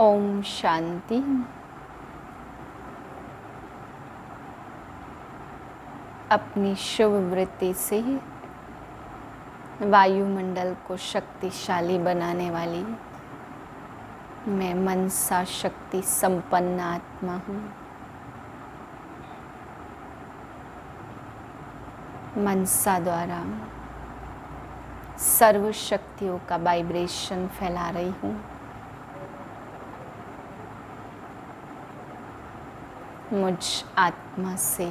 ओम शांति। अपनी शुभ वृत्ति से वायुमंडल को शक्तिशाली बनाने वाली मैं मनसा शक्ति संपन्न आत्मा हूँ। मनसा द्वारा सर्व शक्तियों का वाइब्रेशन फैला रही हूँ। मुझ आत्मा से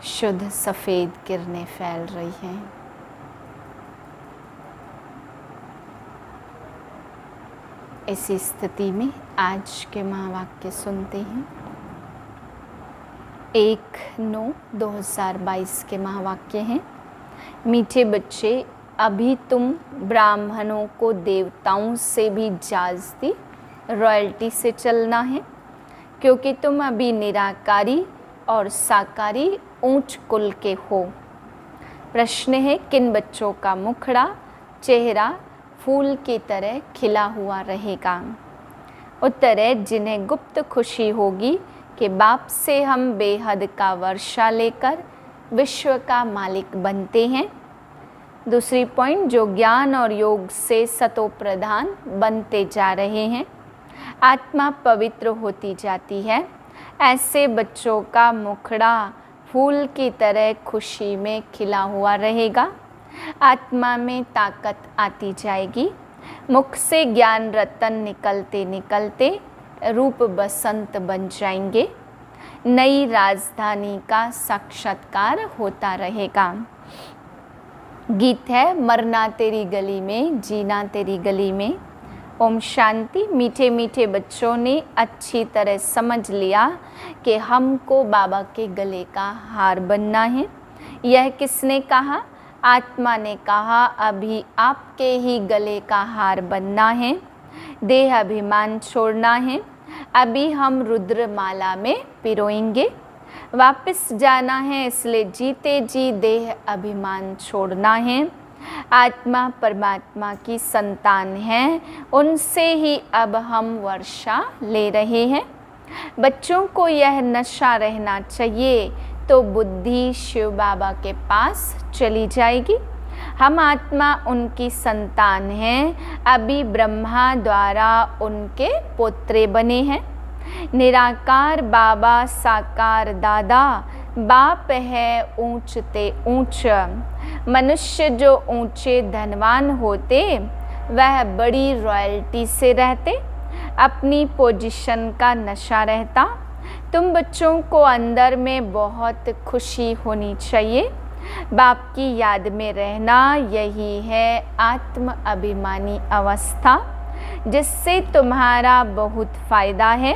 शुद्ध सफ़ेद किरणें फैल रही हैं। इसी स्थिति में आज के महावाक्य सुनते हैं। 1/9/2022 के महावाक्य हैं। मीठे बच्चे, अभी तुम ब्राह्मणों को देवताओं से भी जास्ती रॉयल्टी से चलना है, क्योंकि तुम अभी निराकारी और साकारी ऊंच कुल के हो। प्रश्न है, किन बच्चों का मुखड़ा चेहरा फूल की तरह खिला हुआ रहेगा? उत्तर है, जिन्हें गुप्त खुशी होगी कि बाप से हम बेहद का वर्षा लेकर विश्व का मालिक बनते हैं। दूसरी पॉइंट, जो ज्ञान और योग से सतो प्रधान बनते जा रहे हैं, आत्मा पवित्र होती जाती है। ऐसे बच्चों का मुखड़ा फूल की तरह खुशी में खिला हुआ रहेगा। आत्मा में ताकत आती जाएगी। मुख से ज्ञान रतन निकलते निकलते रूप बसंत बन जाएंगे। नई राजधानी का साक्षात्कार होता रहेगा। गीत है, मरना तेरी गली में, जीना तेरी गली में। ओम शांति। मीठे मीठे बच्चों ने अच्छी तरह समझ लिया कि हमको बाबा के गले का हार बनना है। यह किसने कहा? आत्मा ने कहा, अभी आपके ही गले का हार बनना है। देह अभिमान छोड़ना है। अभी हम रुद्रमाला में पिरोएंगे। वापस जाना है, इसलिए जीते जी देह अभिमान छोड़ना है। आत्मा परमात्मा की संतान है, उनसे ही अब हम वर्षा ले रहे हैं। बच्चों को यह नशा रहना चाहिए तो बुद्धि शिव बाबा के पास चली जाएगी। हम आत्मा उनकी संतान हैं, अभी ब्रह्मा द्वारा उनके पोत्रे बने हैं। निराकार बाबा साकार दादा, बाप है ऊंचते ऊंच। मनुष्य जो ऊंचे धनवान होते वह बड़ी रॉयल्टी से रहते, अपनी पोजीशन का नशा रहता। तुम बच्चों को अंदर में बहुत खुशी होनी चाहिए। बाप की याद में रहना, यही है आत्म अभिमानी अवस्था, जिससे तुम्हारा बहुत फायदा है।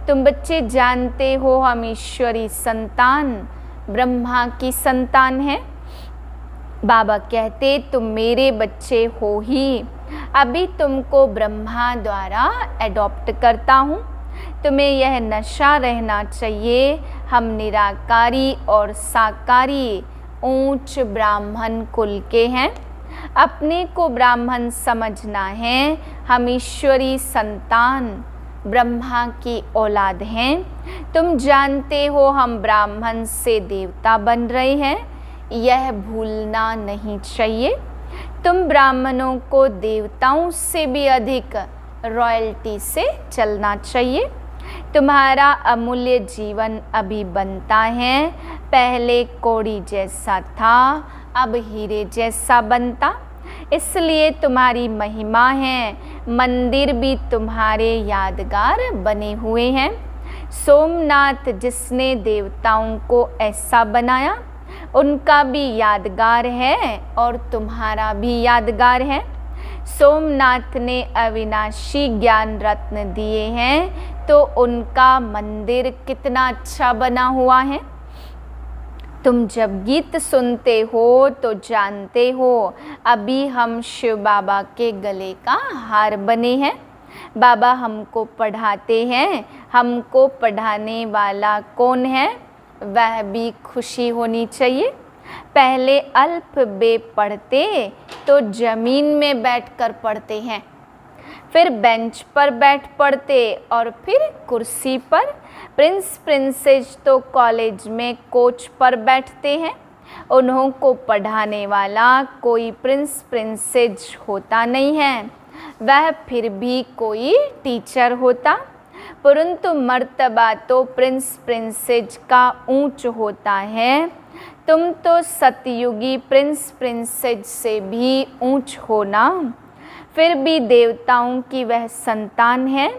तुम बच्चे जानते हो, हम ईश्वरी संतान ब्रह्मा की संतान है। बाबा कहते, तुम मेरे बच्चे हो ही, अभी तुमको ब्रह्मा द्वारा एडॉप्ट करता हूँ। तुम्हें यह नशा रहना चाहिए, हम निराकारी और साकारी ऊंच ब्राह्मण कुल के हैं। अपने को ब्राह्मण समझना है। हम ईश्वरी संतान ब्रह्मा की औलाद हैं। तुम जानते हो, हम ब्राह्मण से देवता बन रहे हैं, यह भूलना नहीं चाहिए। तुम ब्राह्मणों को देवताओं से भी अधिक रॉयल्टी से चलना चाहिए। तुम्हारा अमूल्य जीवन अभी बनता है। पहले कौड़ी जैसा था, अब हीरे जैसा बनता, इसलिए तुम्हारी महिमा है। मंदिर भी तुम्हारे यादगार बने हुए हैं। सोमनाथ जिसने देवताओं को ऐसा बनाया, उनका भी यादगार है और तुम्हारा भी यादगार है। सोमनाथ ने अविनाशी ज्ञान रत्न दिए हैं, तो उनका मंदिर कितना अच्छा बना हुआ है। तुम जब गीत सुनते हो तो जानते हो, अभी हम शिव बाबा के गले का हार बने हैं। बाबा हमको पढ़ाते हैं। हमको पढ़ाने वाला कौन है? वह भी खुशी होनी चाहिए। पहले अल्प बे पढ़ते तो जमीन में बैठकर पढ़ते हैं, फिर बेंच पर बैठ पढ़ते और फिर कुर्सी पर। प्रिंस प्रिंसेस तो कॉलेज में कोच पर बैठते हैं। उन्हों को पढ़ाने वाला कोई प्रिंस प्रिंसेस होता नहीं है, वह फिर भी कोई टीचर होता। परंतु मर्तबा तो प्रिंस प्रिंसेस का ऊंच होता है। तुम तो सतयुगी प्रिंस प्रिंसेस से भी ऊंच हो ना, फिर भी देवताओं की वह संतान है।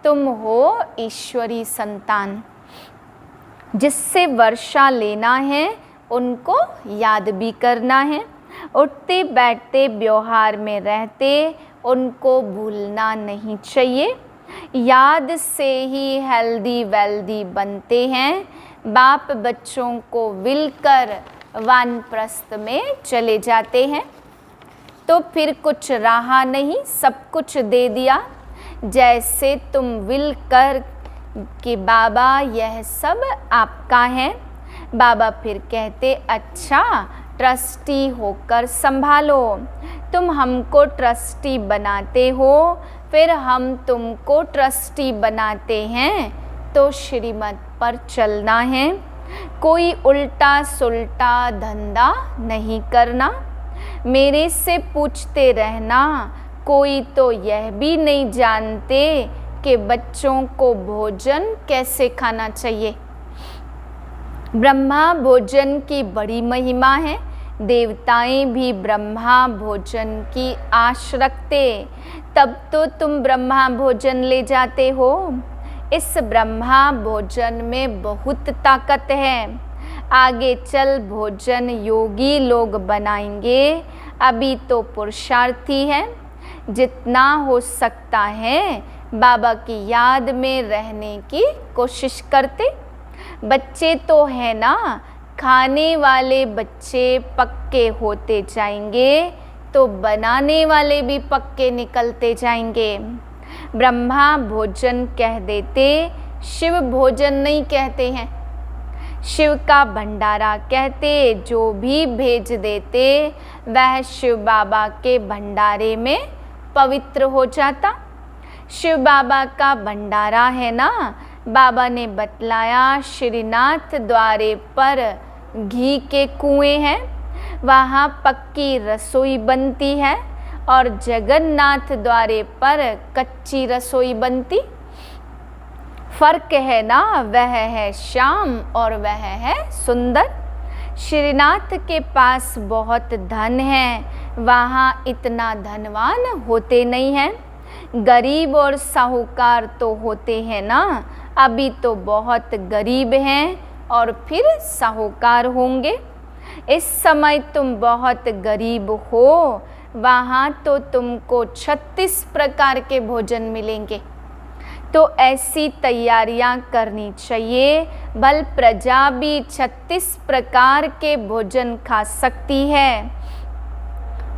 तुम हो ईश्वरी संतान। जिससे वर्षा लेना है उनको याद भी करना है। उठते बैठते व्यवहार में रहते उनको भूलना नहीं चाहिए। याद से ही हेल्दी वेल्दी बनते हैं। बाप बच्चों को विलकर वानप्रस्थ में चले जाते हैं तो फिर कुछ रहा नहीं, सब कुछ दे दिया। जैसे तुम विल कर कि बाबा यह सब आपका है। बाबा फिर कहते अच्छा ट्रस्टी होकर संभालो। तुम हमको ट्रस्टी बनाते हो, फिर हम तुमको ट्रस्टी बनाते हैं तो श्रीमत पर चलना है। कोई उल्टा सुल्टा धंधा नहीं करना। मेरे से पूछते रहना। कोई तो यह भी नहीं जानते कि बच्चों को भोजन कैसे खाना चाहिए। ब्रह्मा भोजन की बड़ी महिमा है। देवताएं भी ब्रह्मा भोजन की आश रखते, तब तो तुम ब्रह्मा भोजन ले जाते हो। इस ब्रह्मा भोजन में बहुत ताकत है। आगे चल भोजन योगी लोग बनाएंगे, अभी तो पुरुषार्थी है। जितना हो सकता है बाबा की याद में रहने की कोशिश करते। बच्चे तो है ना, खाने वाले बच्चे पक्के होते जाएंगे तो बनाने वाले भी पक्के निकलते जाएंगे। ब्रह्मा भोजन कह देते, शिव भोजन नहीं कहते हैं। शिव का भंडारा कहते। जो भी भेज देते वह शिव बाबा के भंडारे में पवित्र हो जाता। शिव बाबा का भंडारा है ना, बाबा ने बतलाया श्रीनाथ द्वारे पर घी के कुएं हैं, वहाँ पक्की रसोई बनती है और जगन्नाथ द्वारे पर कच्ची रसोई बनती। फर्क है ना, वह है श्याम और वह है सुंदर। श्रीनाथ के पास बहुत धन है, वहाँ इतना धनवान होते नहीं हैं। गरीब और साहूकार तो होते हैं ना, अभी तो बहुत गरीब हैं और फिर साहूकार होंगे। इस समय तुम बहुत गरीब हो, वहाँ तो तुमको 36 प्रकार के भोजन मिलेंगे। तो ऐसी तैयारियां करनी चाहिए। भल प्रजा भी 36 प्रकार के भोजन खा सकती है,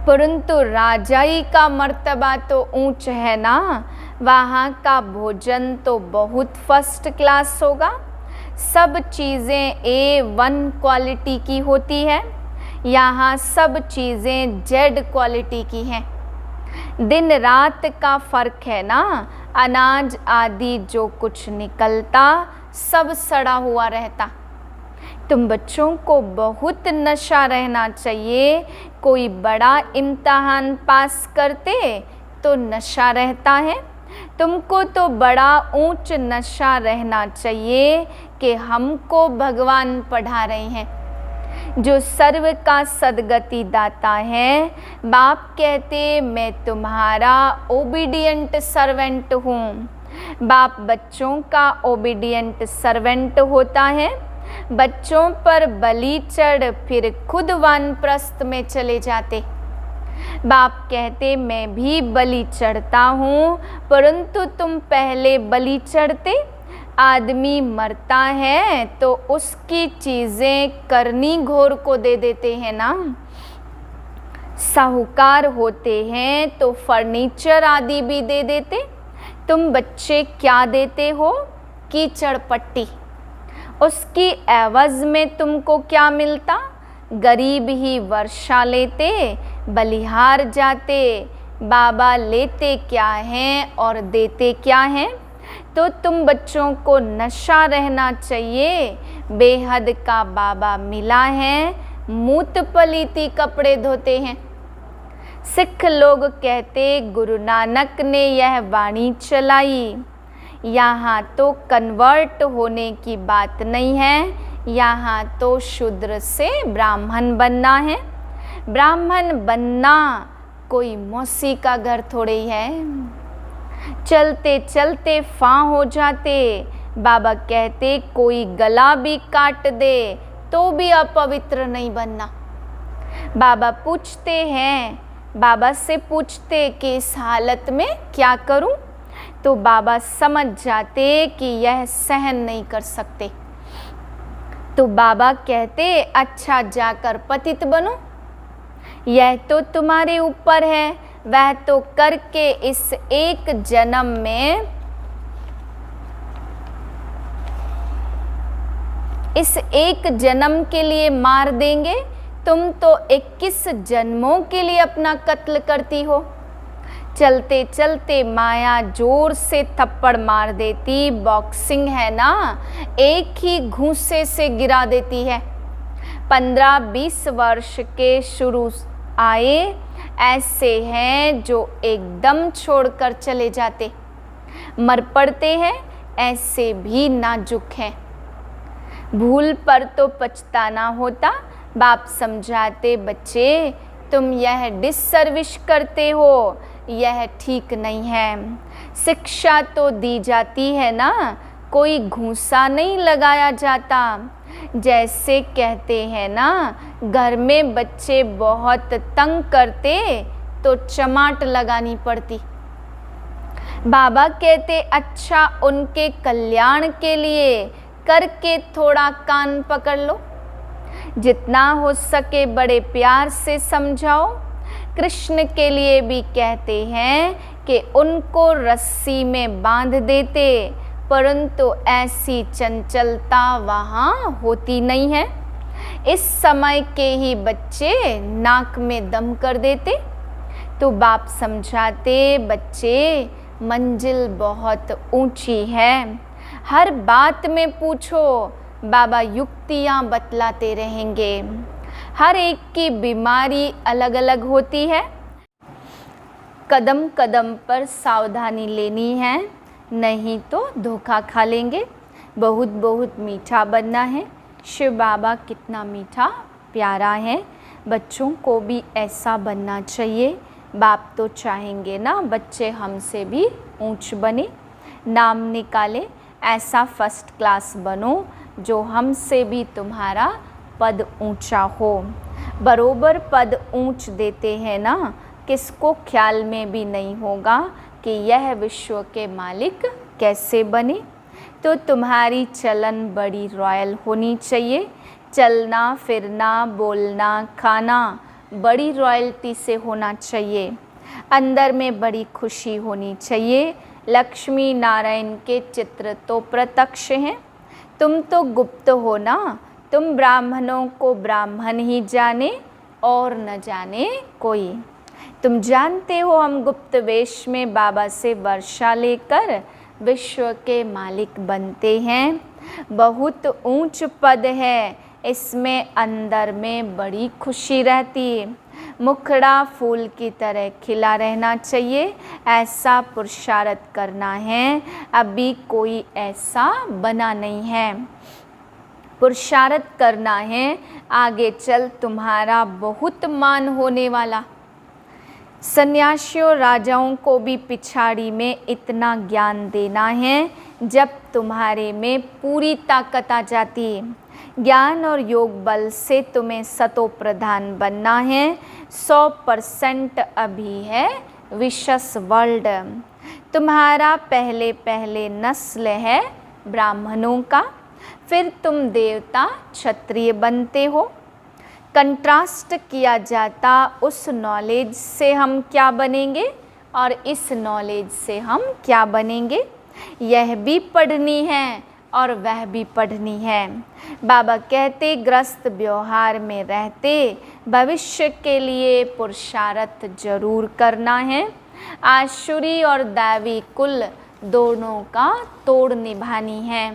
परंतु राजाई का मर्तबा तो ऊंच है ना, वहाँ का भोजन तो बहुत फर्स्ट क्लास होगा। सब चीज़ें A1 क्वालिटी की होती है, यहाँ सब चीज़ें Z क्वालिटी की हैं। दिन रात का फ़र्क है ना, अनाज आदि जो कुछ निकलता सब सड़ा हुआ रहता। तुम बच्चों को बहुत नशा रहना चाहिए। कोई बड़ा इम्तहान पास करते तो नशा रहता है, तुमको तो बड़ा ऊंच नशा रहना चाहिए कि हमको भगवान पढ़ा रहे हैं, जो सर्व का सदगति दाता है। बाप कहते मैं तुम्हारा ओबीडियंट सर्वेंट हूँ। बाप बच्चों का ओबीडियंट सर्वेंट होता है। बच्चों पर बलि चढ़ फिर खुद वानप्रस्थ में चले जाते। बाप कहते मैं भी बलि चढ़ता हूँ, परंतु तुम पहले बलि चढ़ते। आदमी मरता है तो उसकी चीज़ें करनी घोर को दे देते हैं ना। साहूकार होते हैं तो फर्नीचर आदि भी दे देते। तुम बच्चे क्या देते हो? कीचड़ पट्टी। उसकी एवज में तुमको क्या मिलता? गरीब ही वर्षा लेते, बलिहार जाते, बाबा लेते क्या हैं और देते क्या हैं। तो तुम बच्चों को नशा रहना चाहिए, बेहद का बाबा मिला है, मूत पलीती कपड़े धोते हैं। सिख लोग कहते गुरु नानक ने यह वाणी चलाई, यहाँ तो कन्वर्ट होने की बात नहीं है, यहाँ तो शूद्र से ब्राह्मण बनना है। ब्राह्मण बनना कोई मौसी का घर थोड़े ही है। चलते चलते फां हो जाते। बाबा कहते कोई गला भी काट दे तो भी अपवित्र नहीं बनना। बाबा पूछते हैं, बाबा से पूछते कि इस हालत में क्या करूं, तो बाबा समझ जाते कि यह सहन नहीं कर सकते। तो बाबा कहते अच्छा जाकर पतित बनो, यह तो तुम्हारे ऊपर है, वह तो करके इस एक जन्म में, इस एक जन्म के लिए मार देंगे। तुम तो 21 जन्मों के लिए अपना कत्ल करती हो। चलते चलते माया जोर से थप्पड़ मार देती, बॉक्सिंग है ना, एक ही घूंसे से गिरा देती है। 15-20 वर्ष के शुरू आए ऐसे हैं जो एकदम छोड़कर चले जाते, मर पड़ते हैं, ऐसे भी नाजुक हैं। भूल पर तो पछताना होता। बाप समझाते बच्चे तुम यह डिससर्विस करते हो, यह ठीक नहीं है। शिक्षा तो दी जाती है ना, कोई घूंसा नहीं लगाया जाता। जैसे कहते हैं ना, घर में बच्चे बहुत तंग करते तो चमाट लगानी पड़ती। बाबा कहते अच्छा उनके कल्याण के लिए करके थोड़ा कान पकड़ लो, जितना हो सके बड़े प्यार से समझाओ। कृष्ण के लिए भी कहते हैं कि उनको रस्सी में बांध देते, परंतु ऐसी चंचलता वहाँ होती नहीं है। इस समय के ही बच्चे नाक में दम कर देते। तो बाप समझाते बच्चे मंजिल बहुत ऊंची है, हर बात में पूछो, बाबा युक्तियाँ बतलाते रहेंगे। हर एक की बीमारी अलग अलग होती है, कदम कदम पर सावधानी लेनी है, नहीं तो धोखा खा लेंगे। बहुत बहुत मीठा बनना है। शिव बाबा कितना मीठा प्यारा है, बच्चों को भी ऐसा बनना चाहिए। बाप तो चाहेंगे ना बच्चे हमसे भी ऊंच बने, नाम निकाले, ऐसा फर्स्ट क्लास बनो जो हमसे भी तुम्हारा पद ऊंचा हो। बरोबर पद ऊंच देते हैं ना, किसको ख्याल में भी नहीं होगा कि यह विश्व के मालिक कैसे बने। तो तुम्हारी चलन बड़ी रॉयल होनी चाहिए, चलना फिरना बोलना खाना बड़ी रॉयल्टी से होना चाहिए। अंदर में बड़ी खुशी होनी चाहिए। लक्ष्मी नारायण के चित्र तो प्रत्यक्ष हैं, तुम तो गुप्त हो ना। तुम ब्राह्मणों को ब्राह्मण ही जाने और न जाने कोई। तुम जानते हो हम गुप्त वेश में बाबा से वर्षा लेकर विश्व के मालिक बनते हैं। बहुत ऊंच पद है, इसमें अंदर में बड़ी खुशी रहती है। मुखड़ा फूल की तरह खिला रहना चाहिए, ऐसा पुरुषार्थ करना है। अभी कोई ऐसा बना नहीं है, पुरुषार्थ करना है, आगे चल तुम्हारा बहुत मान होने वाला। सन्यासियों राजाओं को भी पिछाड़ी में इतना ज्ञान देना है जब तुम्हारे में पूरी ताकत आ जाती है। ज्ञान और योग बल से तुम्हें सतो प्रधान बनना है। 100% अभी है विशस वर्ल्ड। तुम्हारा पहले पहले नस्ल है ब्राह्मणों का, फिर तुम देवता क्षत्रिय बनते हो। कंट्रास्ट किया जाता उस नॉलेज से हम क्या बनेंगे और इस नॉलेज से हम क्या बनेंगे, यह भी पढ़नी है। और वह भी पढ़नी है। बाबा कहते ग्रस्त व्यवहार में रहते भविष्य के लिए पुरुषार्थ जरूर करना है। आसुरी और दैवी कुल दोनों का तोड़ निभानी है।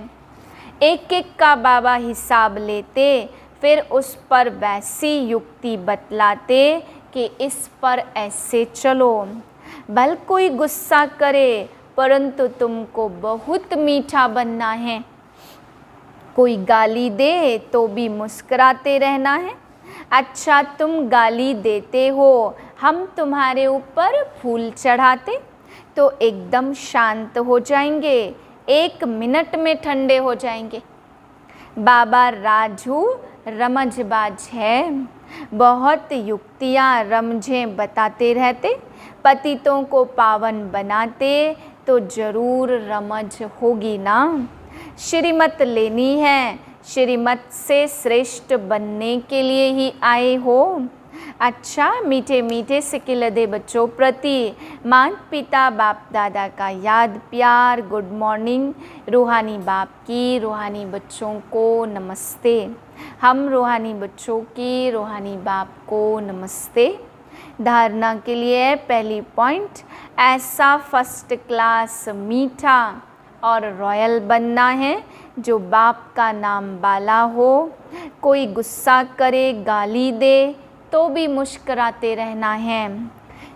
एक एक का बाबा हिसाब लेते, फिर उस पर वैसी युक्ति बतलाते कि इस पर ऐसे चलो। भल कोई गुस्सा करे परंतु तुमको बहुत मीठा बनना है। कोई गाली दे तो भी मुस्कुराते रहना है। अच्छा तुम गाली देते हो, हम तुम्हारे ऊपर फूल चढ़ाते तो एकदम शांत हो जाएंगे, 1 मिनट में ठंडे हो जाएंगे। बाबा राजू रमजबाज है, बहुत युक्तियाँ रमझें बताते रहते। पतितों को पावन बनाते तो जरूर रमज होगी ना। श्रीमत लेनी है, श्रीमत से श्रेष्ठ बनने के लिए ही आए हो। अच्छा मीठे मीठे सिकिलदे बच्चों प्रति माता पिता बाप दादा का याद प्यार, गुड मॉर्निंग। रूहानी बाप की रूहानी बच्चों को नमस्ते। हम रूहानी बच्चों की रूहानी बाप को नमस्ते। धारणा के लिए पहली पॉइंट, ऐसा फर्स्ट क्लास मीठा और रॉयल बनना है जो बाप का नाम बाला हो। कोई गुस्सा करे, गाली दे तो भी मुस्कुराते रहना है।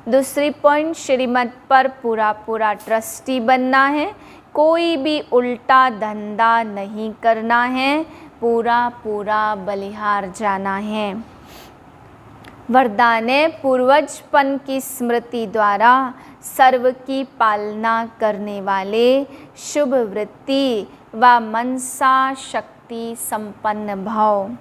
दूसरी पॉइंट, श्रीमत पर पूरा पूरा ट्रस्टी बनना है। कोई भी उल्टा धंधा नहीं करना है, पूरा पूरा बलिहार जाना है। वरदान है, पूर्वजपन की स्मृति द्वारा सर्व की पालना करने वाले शुभ वृत्ति व मनसा शक्ति संपन्न भाव।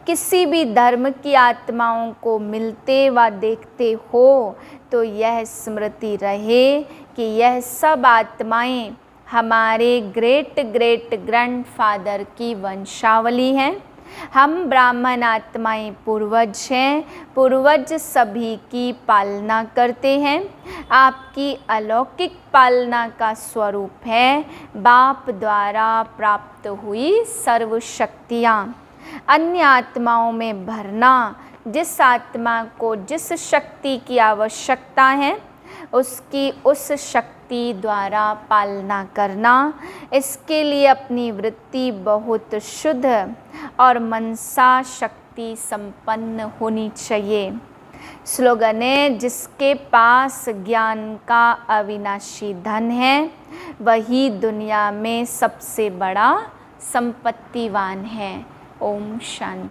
किसी भी धर्म की आत्माओं को मिलते व देखते हो तो यह स्मृति रहे कि यह सब आत्माएं हमारे ग्रेट ग्रेट ग्रैंडफादर की वंशावली हैं। हम ब्राह्मण आत्माएं पूर्वज हैं, पूर्वज सभी की पालना करते हैं। आपकी अलौकिक पालना का स्वरूप है बाप द्वारा प्राप्त हुई सर्व शक्तियाँ। अन्य आत्माओं में भरना, जिस आत्मा को जिस शक्ति की आवश्यकता है उसकी उस शक्ति द्वारा पालना करना। इसके लिए अपनी वृत्ति बहुत शुद्ध और मनसा शक्ति संपन्न होनी चाहिए। स्लोगन है, जिसके पास ज्ञान का अविनाशी धन है वही दुनिया में सबसे बड़ा संपत्तिवान है। ओम शांति।